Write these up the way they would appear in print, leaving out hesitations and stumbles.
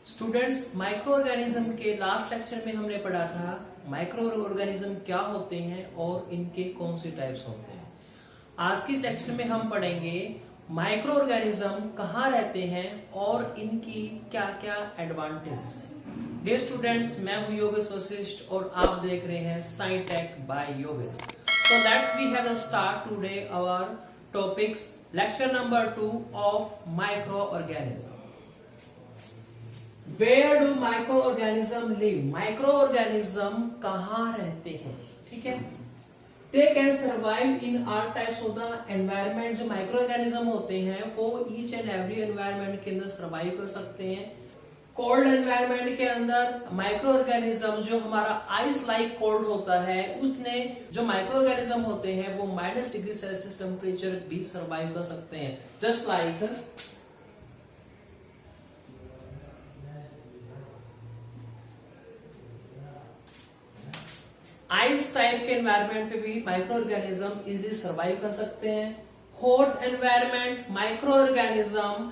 Students, micro organism के last lecture में हमने पढ़ा था माइक्रो ऑर्गेनिज्म क्या होते हैं और इनके कौन से टाइप्स होते हैं। आज के इस लेक्चर में हम पढ़ेंगे माइक्रो ऑर्गेनिज्म कहाँ रहते हैं और इनकी क्या क्या एडवांटेज हैं। डियर स्टूडेंट्स, मैं हूं योगेश वशिष्ठ और आप देख रहे हैं SciTech by Yogesh. So let's we have a start today our topics lecture number 2 of microorganism. Where do microorganism live? Microorganism कहाँ रहते हैं? ठीक है, They can survive in all types of the environment. जो microorganism होते हैं वो each and every environment के अंदर survive कर सकते हैं। कोल्ड एनवायरनमेंट के अंदर माइक्रो ऑर्गेनिज्म जो हमारा आइस लाइक कोल्ड होता है उसने जो माइक्रो ऑर्गेनिज्म होते हैं वो -डिग्री सेल्सियस टेम्परेचर भी सरवाइव कर सकते हैं। जस्ट लाइक आइस टाइप के एनवायरनमेंट पे भी माइक्रो ऑर्गेनिज्म इजीली सरवाइव कर सकते हैं। Hot environment micro organism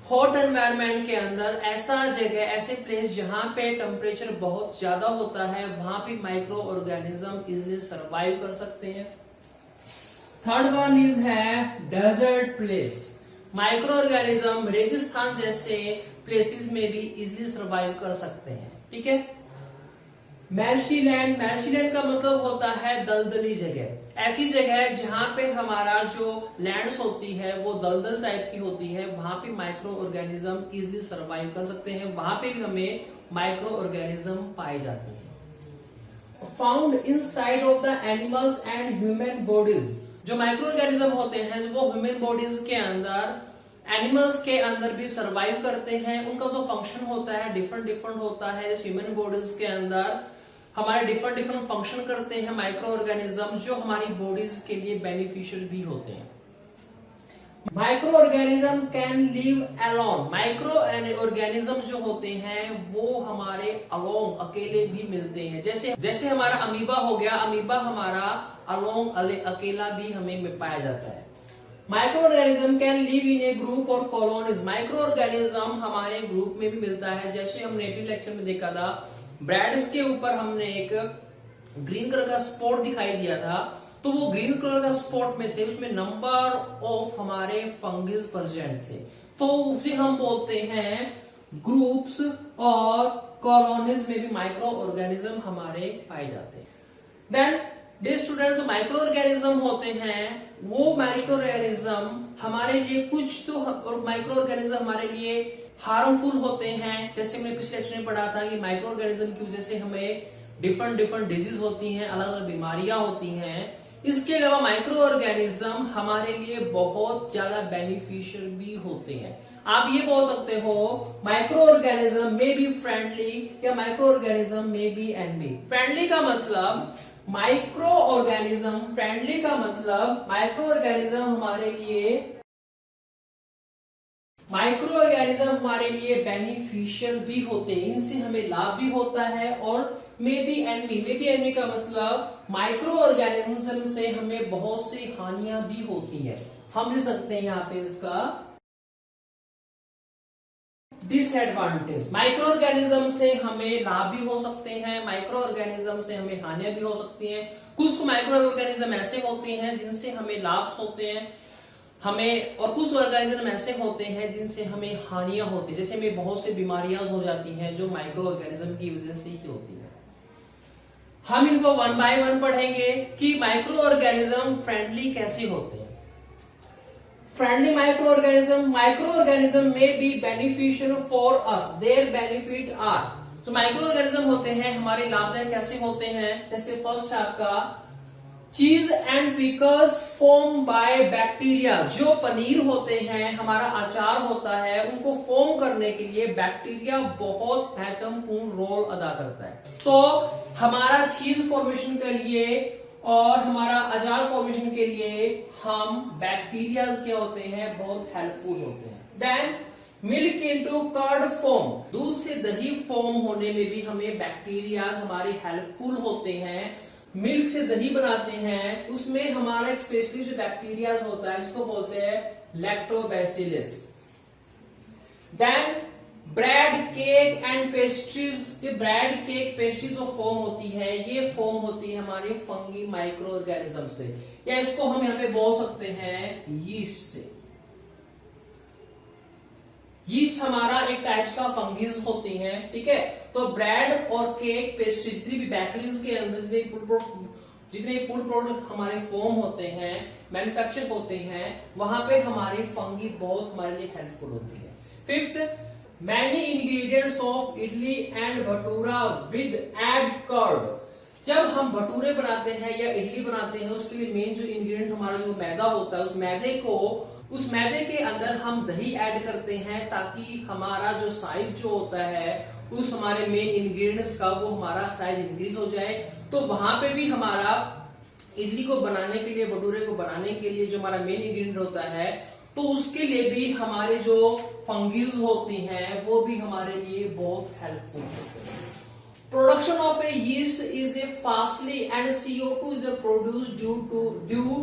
hot environment के अंदर ऐसा जगह ऐसे प्लेस जहां पे टेम्परेचर बहुत ज्यादा होता है वहां पे माइक्रो ऑर्गेनिज्म इजिली सरवाइव कर सकते हैं। थर्ड वन इज है डेजर्ट प्लेस। माइक्रो ऑर्गेनिज्म रेगिस्तान जैसे प्लेसेस में भी इजिली सरवाइव कर सकते हैं। ठीक है, मैर्शीलैंड का मतलब होता है दलदली जगह। ऐसी जगह जहां पे हमारा जो लैंड्स होती है वो दलदल टाइप की होती है, वहां पे माइक्रो ऑर्गेनिज्म इजिली सरवाइव कर सकते हैं। वहां पे भी हमें माइक्रो ऑर्गेनिज्म पाए जाते हैं। Found inside of the animals and human bodies. जो माइक्रो ऑर्गेनिज्म होते हैं वो ह्यूमन बॉडीज के अंदर एनिमल्स के अंदर भी सरवाइव करते हैं। उनका जो फंक्शन होता है डिफरेंट होता है। ह्यूमन बॉडीज के अंदर हमारे डिफरेंट फंक्शन करते हैं माइक्रो ऑर्गेनिज्म जो हमारी बॉडीज के लिए बेनिफिशियल भी होते हैं। Micro organism can live alone. Micro organism जो होते हैं वो हमारे अलोंग अकेले भी मिलते हैं। जैसे हमारा अमीबा हो गया, अमीबा हमारा अलोंग अकेला भी हमें पाया जाता है। Micro organism can live in A group और कॉलोनीज। माइक्रो ऑर्गेनिज्म हमारे ग्रुप में भी मिलता है। जैसे हमने पिछले लेक्चर में देखा था ब्रेड्स के ऊपर हमने एक ग्रीन कलर का स्पॉट दिखाई दिया था, तो वो ग्रीन कलर का स्पॉट में थे, उसमें नंबर ऑफ हमारे फंगिस प्रेजेंट थे, तो उसे हम बोलते हैं ग्रुप्स। और कॉलोनीज में भी माइक्रो ऑर्गेनिज्म हमारे पाए जाते हैं। देन डियर स्टूडेंट, जो माइक्रो ऑर्गेनिज्म होते हैं वो माइक्रो ऑर्गेनिज्म हमारे लिए कुछ तो माइक्रो ऑर्गेनिज्म हमारे लिए हार्मफुल होते हैं। जैसे हमने पिछले लेक्चर में पढ़ा था कि माइक्रो ऑर्गेनिज्म की वजह से हमें डिफरेंट डिजीज होती हैं, अलग अलग बीमारियां होती हैं। इसके अलावा माइक्रो ऑर्गेनिज्म हमारे लिए बहुत ज्यादा बेनिफिशियल भी होते हैं। आप ये बोल सकते हो माइक्रो ऑर्गेनिज्म में बी फ्रेंडली या माइक्रो ऑर्गेनिज्म में बी एनिमी। फ्रेंडली का मतलब माइक्रो ऑर्गेनिज्म, फ्रेंडली का मतलब माइक्रो ऑर्गेनिज्म हमारे बेनिफिशियल भी होते हैं, इनसे हमें लाभ भी होता है। और मे बी एनिमी का मतलब माइक्रो ऑर्गेनिज्म से हमें बहुत सी हानियां भी होती हैं। हम लिख सकते हैं यहाँ पे इसका डिसएडवांटेज। माइक्रो ऑर्गेनिज्म से हमें लाभ भी हो सकते हैं, माइक्रो ऑर्गेनिज्म से हमें हानियां भी हो सकती हैं। कुछ माइक्रो ऑर्गेनिज्म ऐसे होते हैं जिनसे हमें लाभ होते हैं हमें, और कुछ ऑर्गेनिज्म ऐसे होते हैं जिनसे हमें हानियां होती है। जैसे हमें बहुत सी बीमारियां हो जाती हैं जो माइक्रो ऑर्गेनिज्म की वजह से ही होती है। हम इनको वन बाय वन पढ़ेंगे कि माइक्रो ऑर्गेनिज्म फ्रेंडली कैसे होते हैं। फ्रेंडली माइक्रो ऑर्गेनिज्म में be beneficial for us, there benefit are. तो माइक्रो ऑर्गेनिज्म होते हैं हमारे लाभदायक कैसे होते हैं। जैसे फर्स्ट है आपका चीज and pickles form by bacteria. जो पनीर होते हैं, हमारा अचार होता है, उनको फॉर्म करने के लिए बैक्टीरिया बहुत महत्वपूर्ण रोल अदा करता है। तो हमारा चीज फॉर्मेशन के लिए और हमारा अचार फॉर्मेशन के लिए हम बैक्टीरिया क्या होते हैं, बहुत हेल्पफुल होते हैं। Then milk into curd form. दूध से दही फॉर्म होने में भी हमें बैक्टीरिया हमारे हेल्पफुल होते हैं। मिल्क से दही बनाते हैं, उसमें हमारा एक स्पेशली जो बैक्टीरिया होता है इसको बोलते हैं lactobacillus. Then bread, cake and pastries. ये ब्रेड, केक, पेस्ट्रीज जो फॉर्म होती है, ये फॉर्म होती है हमारे फंगी माइक्रो ऑर्गेनिज्म से, या इसको हम यहाँ पे बोल सकते हैं यीस्ट से। यीस्ट हमारा एक टाइप्स का फंगीज होती है, ठीक है। तो ब्रेड और केक, पेस्ट्री, जितनी भी बेकरीज के अंदर जितने फूड प्रोडक्ट हमारे फॉर्म होते हैं, मैन्युफैक्चर होते हैं, वहां पे हमारी फंगी बहुत हमारे लिए हेल्पफुल होती है। Fifth, many ingredients of idli and bhatura with add curd. जब हम भटूरे बनाते हैं या इडली बनाते हैं, उसके लिए मेन जो इंग्रेडिएंट हमारा जो मैदा होता है, उस मैदे के अंदर हम दही ऐड करते हैं, ताकि हमारा जो साइज जो होता है उस हमारे मेन इंग्रेडिएंट्स का, वो हमारा साइज इंक्रीज हो जाए। तो वहां पे भी हमारा इडली को बनाने के लिए, भटूरे को बनाने के लिए जो हमारा मेन इंग्रेडिएंट होता है, तो उसके लिए भी हमारे जो फंगीज होती हैं वो भी हमारे लिए बहुत हेल्पफुल होते हैं। Production of A yeast is a fastly and CO2 is produced due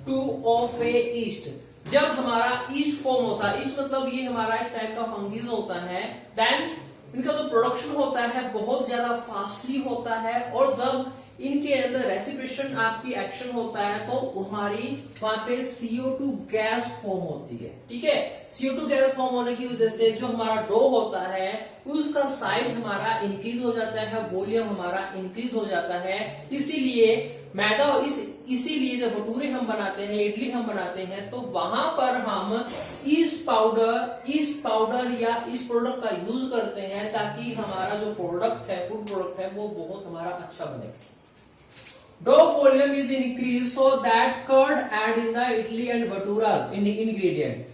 two of A east. जब हमारा ईस्ट फॉर्म होता है, ईस्ट मतलब ये हमारा एक टाइप का फंगीज होता है, देन इनका जो प्रोडक्शन होता है बहुत ज्यादा फास्टली होता है, और जब इनके अंदर रेसिपिरेशन आपकी एक्शन होता है तो हमारी वहां पे CO2 गैस फॉर्म होती है, ठीक है। CO2 गैस फॉर्म होने की वजह से जो हमारा डो होता है उसका साइज हमारा इंक्रीज हो जाता है, वॉल्यूम हमारा इंक्रीज हो जाता है। इसीलिए मैदा इसीलिए जब भटूरे हम बनाते हैं, इडली हम बनाते हैं, तो वहां पर हम ईस्ट पाउडर या ईस्ट प्रोडक्ट का यूज करते हैं, ताकि हमारा जो प्रोडक्ट है, फूड प्रोडक्ट है, वो बहुत हमारा अच्छा बने। Dough volume is increased so that curd add in the idli and bhaturas in the ingredient।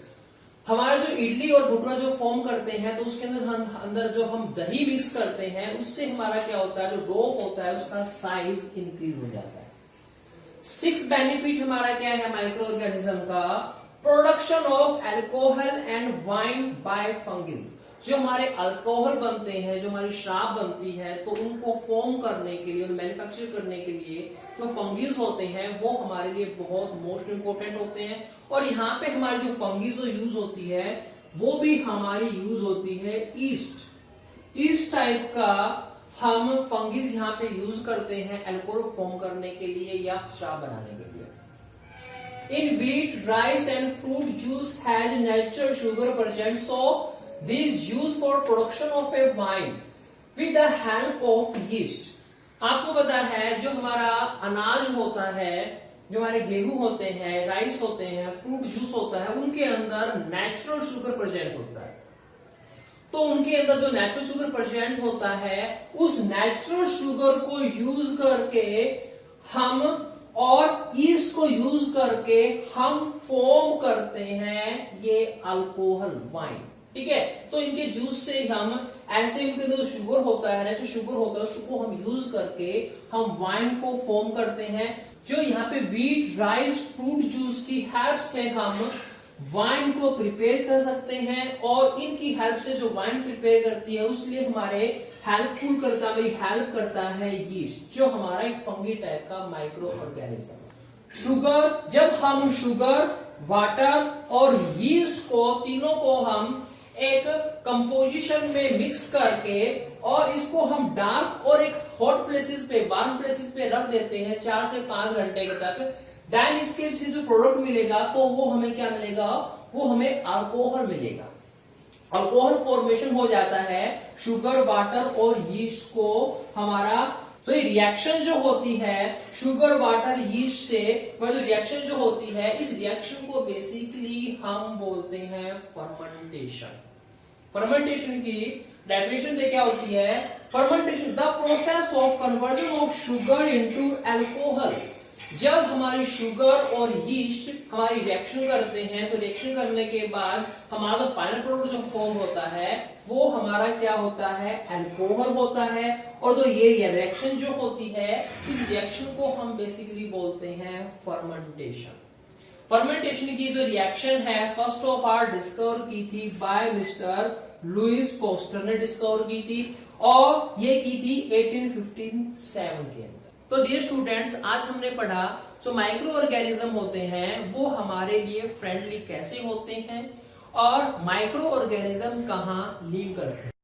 हमारा जो इडली और भटूरा जो फॉर्म करते हैं, तो उसके अंदर जो हम दही मिक्स करते हैं, उससे हमारा क्या होता है, जो डो होता है उसका साइज इंक्रीज हो जाता है। 6 बेनिफिट हमारा क्या है माइक्रो ऑर्गेनिज्म का, production of alcohol and wine by fungus. जो हमारे अल्कोहल बनते हैं, जो हमारी शराब बनती है, तो उनको फॉर्म करने के लिए और मैन्युफैक्चर करने के लिए जो फंगीज होते हैं वो हमारे लिए बहुत मोस्ट इंपोर्टेंट होते हैं। और यहाँ पे हमारी जो फंगीज यूज होती है वो भी हमारी यूज होती है ईस्ट टाइप का हम फंगीज यहाँ पे यूज करते हैं अल्कोहल फॉर्म करने के लिए या शराब बनाने के लिए। In wheat, rice and fruit juice has natural sugar present, so This used for production of a wine with the help of yeast। आपको पता है जो हमारा अनाज होता है, जो हमारे गेहूं होते हैं, राइस होते हैं, फ्रूट जूस होता है, उनके अंदर नेचुरल शुगर प्रेजेंट होता है। तो उनके अंदर जो नेचुरल शुगर प्रेजेंट होता है, उस नेचुरल शुगर को यूज करके हम और ईस्ट को यूज करके हम फॉर्म करते हैं ये अल्कोहल वाइन, ठीक है। तो इनके जूस से हम ऐसे इनके अंदर जो शुगर होता है, ऐसे शुगर होता है, उसको हम यूज करके हम वाइन को फॉर्म करते हैं। जो यहाँ पे व्हीट, राइस, फ्रूट जूस की हेल्प से हम वाइन को प्रिपेयर कर सकते हैं, और इनकी हेल्प से जो वाइन प्रिपेयर करती है उसलिए हमारे हेल्प करता है यीस्ट, जो हमारा एक फंगी टाइप का माइक्रो ऑर्गेनिज्म। शुगर, जब हम शुगर, वाटर और यीस्ट को तीनों को हम एक कंपोजिशन में मिक्स करके और इसको हम डार्क और एक हॉट प्लेसेस पे, वार्म प्लेसेस पे रख देते हैं 4 से 5 घंटे तक, देन इसके जो प्रोडक्ट मिलेगा तो वो हमें क्या मिलेगा, वो हमें अल्कोहल मिलेगा। अल्कोहल फॉर्मेशन हो जाता है शुगर, वाटर और यीस्ट को हमारा। तो ये रिएक्शन जो होती है शुगर, वाटर, यीस्ट से, जो रिएक्शन जो होती है, इस रिएक्शन को बेसिकली हम बोलते हैं फर्मेंटेशन। फर्मेंटेशन की डेफिनेशन क्या होती है, fermentation the process of conversion of sugar into alcohol. जब हमारी शुगर और यीस्ट हमारी रिएक्शन करते हैं, तो रिएक्शन करने के बाद हमारा जो फाइनल प्रोडक्ट जो फॉर्म होता है वो हमारा क्या होता है, अल्कोहल होता है। और जो ये रिएक्शन जो होती है, इस रिएक्शन को हम बेसिकली बोलते हैं फर्मेंटेशन। फर्मेंटेशन की जो रिएक्शन है फर्स्ट ऑफ ऑल डिस्कवर की थी बाय मिस्टर लुइस पोस्टर ने डिस्कवर की थी, और ये की थी 1857 के अंदर। तो डियर स्टूडेंट्स, आज हमने पढ़ा जो माइक्रो ऑर्गेनिज्म होते हैं वो हमारे लिए फ्रेंडली कैसे होते हैं, और माइक्रो ऑर्गेनिज्म कहाँ लीव करते हैं।